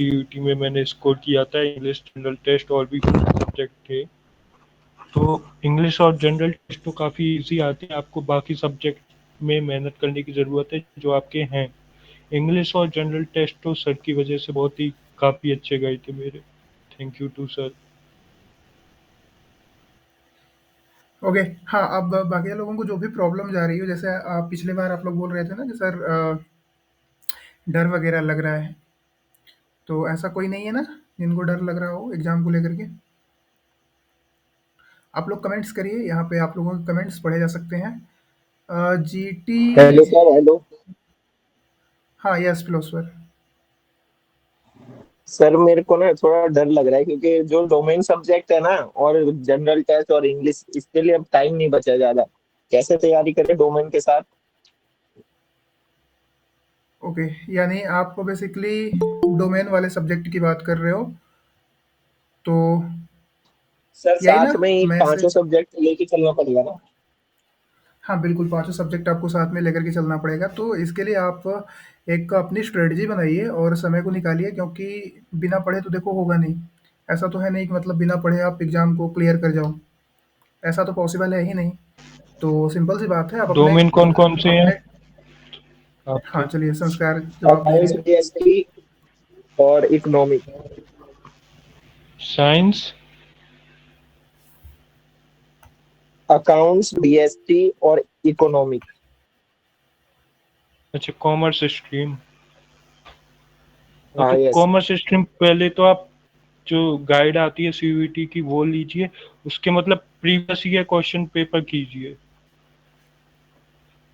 CUET में मैंने score किया था, इंग्लिश, जनरल टेस्ट और भी कुछ सब्जेक्ट थे। तो इंग्लिश और जनरल टेस्ट तो काफ़ी इजी आते हैं, आपको बाकी सब्जेक्ट में मेहनत करने की ज़रूरत है जो आपके हैं। इंग्लिश और जनरल टेस्ट तो सर की वजह से बहुत ही काफ़ी अच्छे गए थे मेरे। Thank you too sir. Okay. हाँ, अब बाकी लोगों को जो भी प्रॉब्लम जा रही हो, जैसे पिछली बार आप लोग बोल रहे थे ना कि सर डर वगैरह लग रहा है, तो ऐसा कोई नहीं है ना जिनको डर लग रहा हो एग्ज़ाम को लेकर के? आप लोग कमेंट्स करिए, यहाँ पे आप लोगों के कमेंट्स पढ़े जा सकते हैं। जीटी। हेलो सर, हेलो हाँ, यस फिलोसफर। सर। मेरे को ना थोड़ा डर लग रहा है क्योंकि जो डोमेन सब्जेक्ट है ना, और जनरल टेस्ट और इंग्लिश, इसके लिए अब टाइम नहीं बचा ज्यादा। कैसे तैयारी करें डोमेन के साथ? ओके, यानी आप बेसिकली डोमेन वाले सब्जेक्ट की बात कर रहे हो, तो सर यही ना? साथ में ही मैं से पांचों सब्जेक्ट लेके चलना पड़ेगा ना? हाँ, बिल्कुल, पाँचों सब्जेक्ट आपको साथ में लेकर के चलना पड़ेगा, तो इसके लिए आप एक अपनी स्ट्रेटजी बनाइए और समय को निकालिए, क्योंकि बिना पढ़े तो देखो होगा नहीं। ऐसा तो है नहीं कि मतलब बिना पढ़े आप एग्ज़ाम को क्लियर कर जाओ, ऐसा तो पॉसिबल है ही नहीं। तो सिंपल सी बात है, आप अपने डोमेन कौन कौन से हैं अपने हाँ, आपके? चलिए संस्कार जवाब दे रहे अकाउंट्स, हैं। जीएसटी और इकोनॉमिक। साइंस। अकाउंट्स, जीएसटी और इकोनॉमिक। अच्छा, कॉमर्स स्ट्रीम। हाँ, तो यस। कॉमर्स स्ट्रीम पहले तो आप जो गाइड आती है सीयूईटी की वो लीजिए, उसके मतलब प्रीवियस ईयर क्वेश्चन पेपर कीजिए,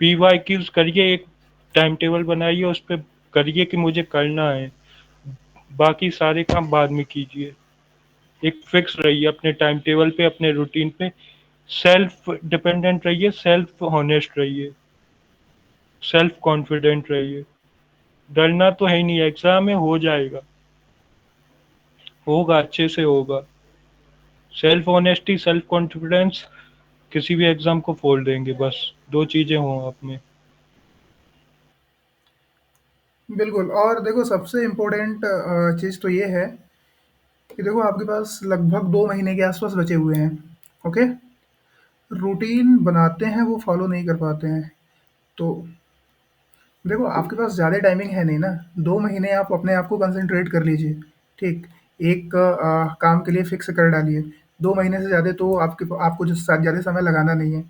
पीवाईक्यूज करिए, एक टाइम टेबल बनाइए, उस पर करिए कि मुझे करना है, बाकी सारे काम बाद में कीजिए। एक फिक्स रहिए अपने टाइम टेबल पे, अपने रूटीन पे, सेल्फ डिपेंडेंट रहिए, सेल्फ ऑनेस्ट रहिए, सेल्फ कॉन्फिडेंट रहिए। डरना तो है ही नहीं, एग्जाम में हो जाएगा, होगा, अच्छे से होगा। सेल्फ ऑनेस्टी, सेल्फ कॉन्फिडेंस किसी भी एग्जाम को फोड़ देंगे, बस दो चीजें हों आप में। बिल्कुल, और देखो सबसे इम्पोर्टेंट चीज़ तो ये है कि देखो आपके पास लगभग 2 महीने के आस-पास बचे हुए हैं, ओके? रूटीन बनाते हैं, वो फॉलो नहीं कर पाते हैं। तो देखो आपके पास ज़्यादा टाइमिंग है नहीं ना, 2 महीने आप अपने आप को कंसंट्रेट कर लीजिए, ठीक? एक काम के लिए फिक्स कर डालिए, 2 महीने से ज़्यादा तो आपको जो ज़्यादा समय लगाना नहीं है।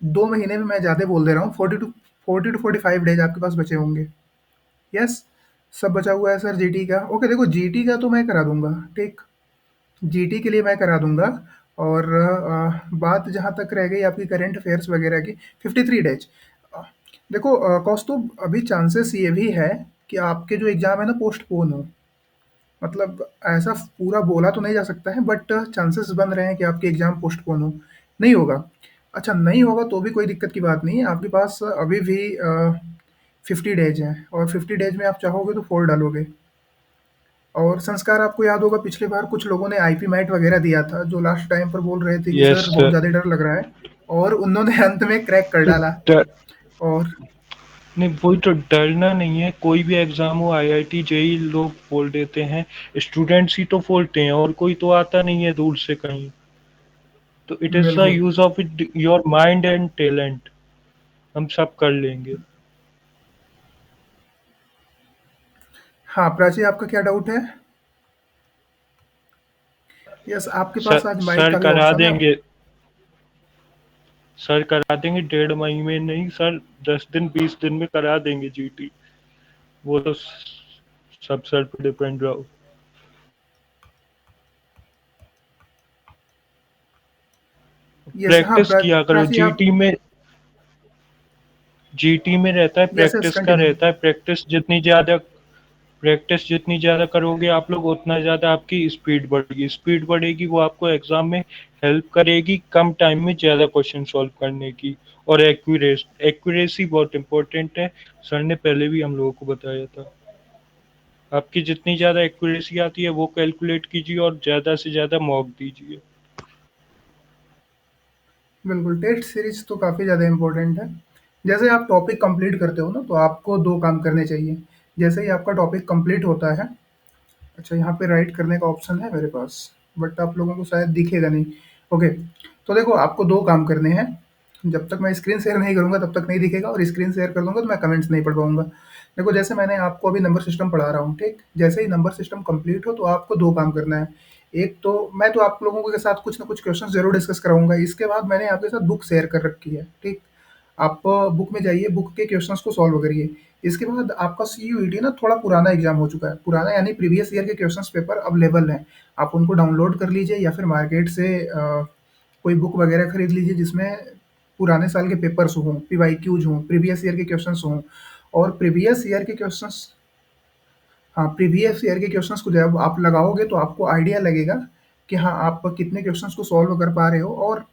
2 महीने में मैं ज़्यादा बोल दे रहा हूँ, 40 टू 45 डेज़ आपके पास बचे होंगे। यस, सब बचा हुआ है सर जीटी का। ओके, देखो जीटी का तो मैं करा दूँगा, ठीक? जीटी के लिए मैं करा दूँगा, और बात जहाँ तक रह गई आपकी करंट अफेयर्स वगैरह की, 53 डेज़। अ, देखो कौस्तुभ, अभी चांसेस ये भी है कि आपके जो एग्ज़ाम है ना पोस्टपोन हो। मतलब ऐसा पूरा बोला तो नहीं जा सकता है, बट चांसेस बन रहे हैं कि आपके एग्ज़ाम पोस्टपोन हो। नहीं होगा। अच्छा, नहीं होगा तो भी कोई दिक्कत की बात नहीं है, आपके पास अभी भी 50 डेज़ हैं, और 50 डेज़ में आप चाहोगे तो 4 डालोगे। और संस्कार आपको याद होगा पिछली बार कुछ लोगों ने आईपी मैट वगैरह दिया था, जो लास्ट टाइम पर बोल रहे थे कि यस सर बहुत सर। ज़्यादा डर लग रहा है, और उन्होंने अंत में क्रैक कर तो डाला। डर और नहीं, वही तो, डरना नहीं है, कोई भी एग्जाम हो, आईआईटी जेई लोग फोड़ देते हैं, स्टूडेंट्स ही तो फोड़ते हैं, और कोई तो आता नहीं है दूर से कहीं। तो इट इज द बिल्कुल। Use of it, your mind and talent, हम सब कर लेंगे। हाँ, प्राची आपका क्या डाउट है? यस, आपके पास सर आज माइक सर का भी करा ऑप्शन है। देंगे, सर करा देंगे, 1.5 महीने में नहीं सर, 10 दिन 20 दिन में करा देंगे जीटी। वो तो सब सर पे डिपेंड रहो। यस, हाँ, प्रैक्टिस किया करो प्राची आप। जीटी में। जीटी में रहता है, यस, यस, प्रैक्टिस का कंटिन्यू। रहता है, प्रैक्टिस जितनी ज़्यादा करोगे आप लोग, उतना ज़्यादा आपकी स्पीड बढ़ेगी, स्पीड बढ़ेगी, वो आपको एग्ज़ाम में हेल्प करेगी कम टाइम में ज़्यादा क्वेश्चन सॉल्व करने की। और एक्यूरेसी बहुत इंपॉर्टेंट है, सर ने पहले भी हम लोगों को बताया था। आपकी जितनी ज़्यादा एक्यूरेसी आती है वो कैलकुलेट कीजिए, और ज़्यादा से ज़्यादा मॉक दीजिए। बिल्कुल, टेस्ट सीरीज़ तो काफ़ी ज़्यादा इम्पोर्टेंट है। जैसे आप टॉपिक कंप्लीट करते हो ना, तो आपको 2 काम करने चाहिए। जैसे ही आपका टॉपिक कंप्लीट होता है, अच्छा, यहाँ पे राइट करने का ऑप्शन है मेरे पास, बट आप लोगों को शायद दिखेगा नहीं। ओके, तो देखो आपको 2 काम करने हैं। जब तक मैं स्क्रीन शेयर नहीं करूँगा तब तक नहीं दिखेगा, और स्क्रीन शेयर कर दूँगा तो मैं कमेंट्स नहीं पढ़ पाऊँगा। देखो जैसे मैंने आपको अभी नंबर सिस्टम पढ़ा रहा हूँ, ठीक? जैसे ही नंबर सिस्टम कंप्लीट हो तो आपको 2 काम करना है। एक तो मैं तो आप लोगों के साथ कुछ ना कुछ क्वेश्चन ज़रूर डिस्कस कराऊँगा। इसके बाद मैंने आपके साथ बुक शेयर कर रखी है, ठीक? आप बुक में जाइए, बुक के क्वेश्चंस को सॉल्व करिए। इसके बाद आपका सीयूईटी ना थोड़ा पुराना एग्जाम हो चुका है, पुराना यानी प्रीवियस ईयर के क्वेश्चंस पेपर अवेलेबल हैं। आप उनको डाउनलोड कर लीजिए या फिर मार्केट से कोई बुक वगैरह खरीद लीजिए जिसमें पुराने साल के पेपर्स हों, पीवाईक्यूज हों, प्रीवियस ईयर के क्वेश्चंस हों। और प्रीवियस ईयर के क्वेश्चंस, हाँ, प्रीवियस ईयर के क्वेश्चंस को जब आप लगाओगे तो आपको आइडिया लगेगा कि हाँ, आप कितने क्वेश्चंस को सॉल्व कर पा रहे हो। और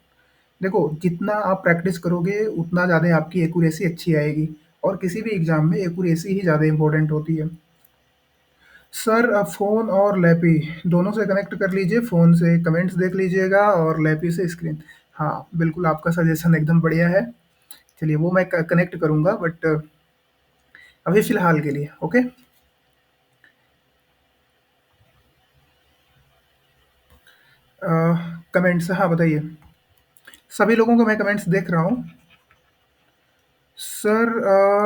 देखो, जितना आप प्रैक्टिस करोगे उतना ज़्यादा आपकी एक्यूरेसी अच्छी आएगी, और किसी भी एग्ज़ाम में एक्यूरेसी ही ज़्यादा इम्पोर्टेंट होती है। सर फ़ोन और लैपी दोनों से कनेक्ट कर लीजिए, फ़ोन से कमेंट्स देख लीजिएगा और लैपी से स्क्रीन। हाँ, बिल्कुल आपका सजेशन एकदम बढ़िया है। चलिए वो मैं क कनेक्ट करूँगा, बट अभी फ़िलहाल के लिए, ओके? कमेंट्स, हाँ, बताइए। सभी लोगों को मैं कमेंट्स देख रहा हूँ। सर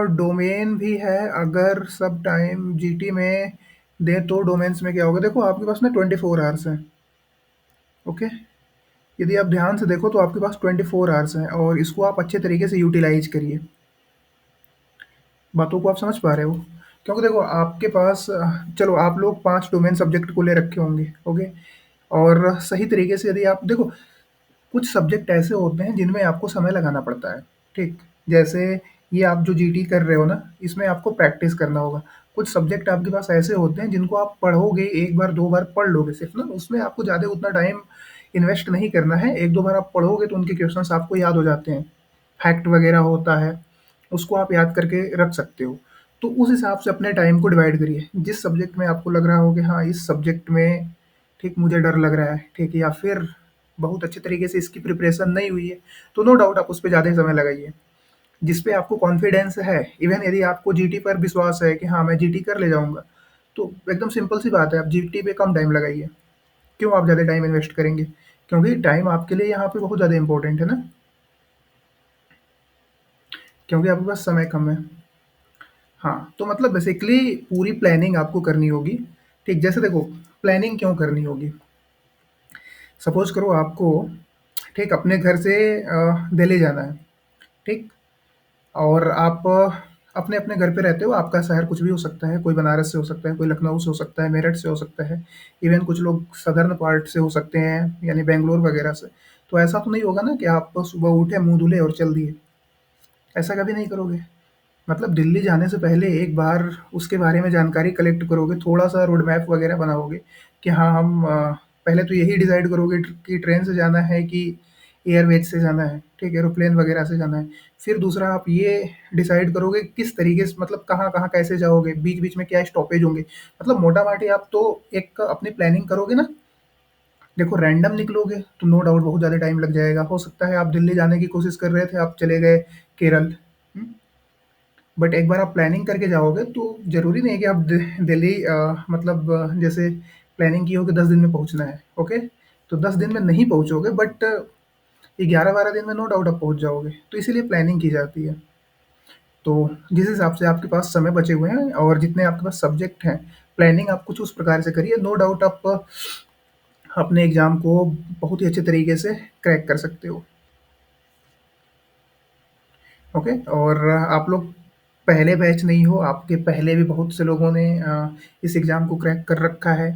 डोमेन भी है, अगर सब टाइम जीटी में दें तो डोमेन्स में क्या होगा? देखो आपके पास ना 24 आवर्स हैं, ओके? यदि आप ध्यान से देखो तो आपके पास 24 आवर्स हैं, और इसको आप अच्छे तरीके से यूटिलाइज़ करिए। बातों को आप समझ पा रहे हो? क्योंकि देखो आपके पास चलो आप लोग 5 डोमेन सब्जेक्ट को ले रखे होंगे, ओके? और सही तरीके से यदि आप देखो, कुछ सब्जेक्ट ऐसे होते हैं जिनमें आपको समय लगाना पड़ता है, ठीक? जैसे ये आप जो जीटी कर रहे हो ना, इसमें आपको प्रैक्टिस करना होगा। कुछ सब्जेक्ट आपके पास ऐसे होते हैं जिनको आप पढ़ोगे, 1 बार 2 बार पढ़ लोगे सिर्फ़ ना, उसमें आपको ज़्यादा उतना टाइम इन्वेस्ट नहीं करना है। 1-2 बार आप पढ़ोगे तो उनके क्वेश्चन्स आपको याद हो जाते हैं। फैक्ट वगैरह होता है, उसको आप याद करके रख सकते हो। तो उस हिसाब से अपने टाइम को डिवाइड करिए। जिस सब्जेक्ट में आपको लग रहा हो कि हाँ, इस सब्जेक्ट में ठीक मुझे डर लग रहा है, ठीक है, या फिर बहुत अच्छे तरीके से इसकी प्रिपरेशन नहीं हुई है, तो नो डाउट आप उस पे ज़्यादा समय लगाइए। जिस पे आपको कॉन्फिडेंस है, इवन यदि आपको जीटी पर विश्वास है कि हाँ, मैं जीटी कर ले जाऊँगा, तो एकदम सिंपल सी बात है, आप जीटी पे कम टाइम लगाइए। क्यों आप ज़्यादा टाइम इन्वेस्ट करेंगे? क्योंकि टाइम आपके लिए यहाँ पे बहुत ज़्यादा इम्पोर्टेंट है ना, क्योंकि आपके पास समय कम है। हाँ, तो मतलब बेसिकली पूरी प्लानिंग आपको करनी होगी, ठीक? जैसे देखो, प्लानिंग क्यों करनी होगी? सपोज़ करो आपको, ठीक, अपने घर से दिल्ली जाना है, ठीक? और आप अपने-अपने घर पे रहते हो, आपका शहर कुछ भी हो सकता है, कोई बनारस से हो सकता है, कोई लखनऊ से हो सकता है, मेरठ से हो सकता है, इवन कुछ लोग सदर्न पार्ट से हो सकते हैं, यानी बैंगलोर वगैरह से। तो ऐसा तो नहीं होगा ना कि आप सुबह उठे, मुँह धुले और चल दिए, ऐसा कभी नहीं करोगे। मतलब दिल्ली जाने से पहले एक बार उसके बारे में जानकारी कलेक्ट करोगे, थोड़ा-सा रोड मैप वगैरह बनाओगे कि हाँ, हम पहले तो यही डिसाइड करोगे कि ट्रेन से जाना है कि एयरवेज से जाना है, ठीक है, एरोप्लेन वगैरह से जाना है। फिर दूसरा आप ये डिसाइड करोगे किस तरीके से, मतलब कहाँ-कहाँ कैसे जाओगे, बीच-बीच में क्या स्टॉपेज होंगे। मतलब मोटा-माटी आप तो एक अपनी प्लानिंग करोगे ना। देखो रैंडम निकलोगे तो नो डाउट बहुत ज़्यादा टाइम लग जाएगा। हो सकता है आप दिल्ली जाने की कोशिश कर रहे थे, आप चले गए केरल। हुँ? बट एक बार आप प्लानिंग करके जाओगे तो ज़रूरी नहीं है कि आप दिल्ली मतलब जैसे प्लानिंग की हो कि 10 दिन में पहुँचना है, ओके? तो 10 दिन में नहीं पहुँचोगे, बट 11-12 दिन में नो डाउट आप पहुँच जाओगे, तो इसीलिए प्लानिंग की जाती है। तो जिस हिसाब से आपके पास समय बचे हुए हैं और जितने आपके पास सब्जेक्ट हैं, प्लानिंग आप कुछ उस प्रकार से करिए, नो डाउट आप अपने एग्ज़ाम को बहुत ही अच्छे तरीके से क्रैक कर सकते हो। ओके, और आप लोग पहले बैच नहीं हो, आपके पहले भी बहुत से लोगों ने इस एग्ज़ाम को क्रैक कर रखा है,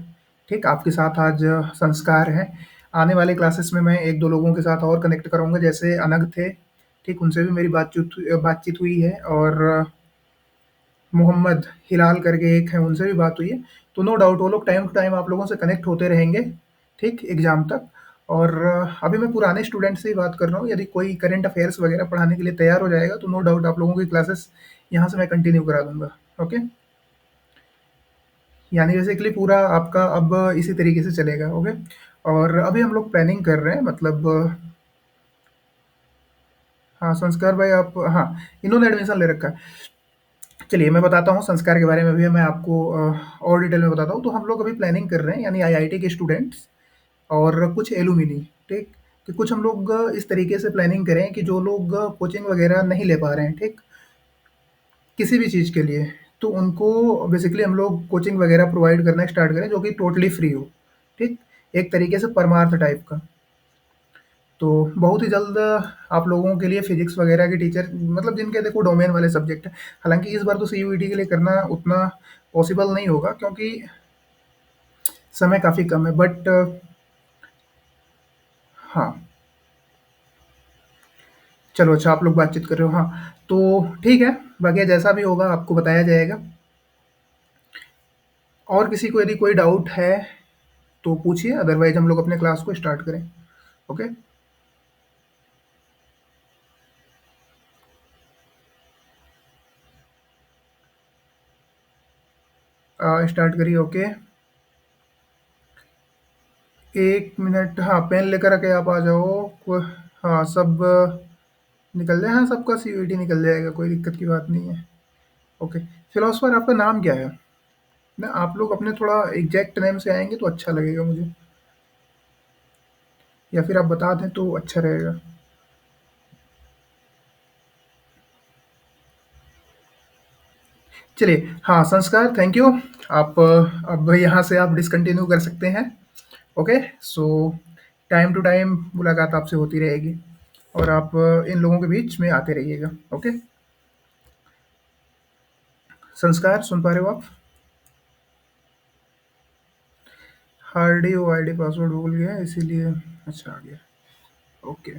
ठीक? आपके साथ आज संस्कार हैं। आने वाले क्लासेस में मैं 1-2 लोगों के साथ और कनेक्ट कराऊँगा, जैसे अनग थे, ठीक? उनसे भी मेरी बातचीत हुई है, और मोहम्मद हिलाल करके एक हैं, उनसे भी बात हुई है। तो नो डाउट वो लोग टाइम टू टाइम आप लोगों से कनेक्ट होते रहेंगे, ठीक? एग्ज़ाम तक। और अभी मैं पुराने स्टूडेंट से ही बात कर रहा हूँ, यदि कोई करंट अफ़ेयर्स वगैरह पढ़ाने के लिए तैयार हो जाएगा, तो नो डाउट आप लोगों की क्लासेस यहाँ से मैं कंटिन्यू करा दूँगा, ओके? यानी बेसिकली पूरा आपका अब इसी तरीके से चलेगा, ओके? और अभी हम लोग प्लानिंग कर रहे हैं, मतलब हाँ, संस्कार भाई आप, हाँ, इन्होंने एडमिशन ले रखा है। चलिए मैं बताता हूँ संस्कार के बारे में भी मैं आपको और डिटेल में बताता हूँ। तो हम लोग अभी प्लानिंग कर रहे हैं यानी आईआईटी के स्टूडेंट्स और कुछ एलुमिनी, ठीक? कि कुछ हम लोग इस तरीके से प्लानिंग करें कि जो लोग कोचिंग वगैरह नहीं ले पा रहे हैं, ठीक? किसी भी चीज़ के लिए, तो उनको बेसिकली हम लोग कोचिंग वगैरह प्रोवाइड करना स्टार्ट करें जो कि टोटली फ्री हो, ठीक? एक तरीके से परमार्थ टाइप का। तो बहुत ही जल्द आप लोगों के लिए फिजिक्स वगैरह के टीचर मतलब जिनके देखो डोमेन वाले सब्जेक्ट हैं, हालाँकि इस बार तो सीयूईटी के लिए करना उतना पॉसिबल नहीं होगा क्योंकि समय काफ़ी कम है बट हाँ, चलो अच्छा आप लोग बातचीत कर रहे हो, हाँ, तो ठीक है, बाकी जैसा भी होगा आपको बताया जाएगा। और किसी को यदि कोई डाउट है तो पूछिए, अदरवाइज़ हम लोग अपने क्लास को स्टार्ट करें। ओके? स्टार्ट करिए, ओके। 1 मिनट, हाँ, पेन लेकर के आप आ जाओ। को हाँ, सब निकल जाए, हाँ, सबका सीयूईटी निकल जाएगा, कोई दिक्कत की बात नहीं है। ओके, फिलोसफर आपका नाम क्या है? ना आप लोग अपने थोड़ा एग्ज़ैक्ट नेम से आएँगे तो अच्छा लगेगा मुझे, या फिर आप बता दें तो अच्छा रहेगा। चलिए, हाँ, संस्कार थैंक यू। आप अब यहाँ से आप डिसकंटिन्यू कर सकते हैं। Okay, so time to time मुलाकात आपसे होती रहेगी और आप इन लोगों के बीच में आते रहिएगा। ओके, संस्कार सुन पा रहे हो आप? हार्डी वो आईडी पासवर्ड भूल गया इसीलिए, अच्छा आ गया। ओके।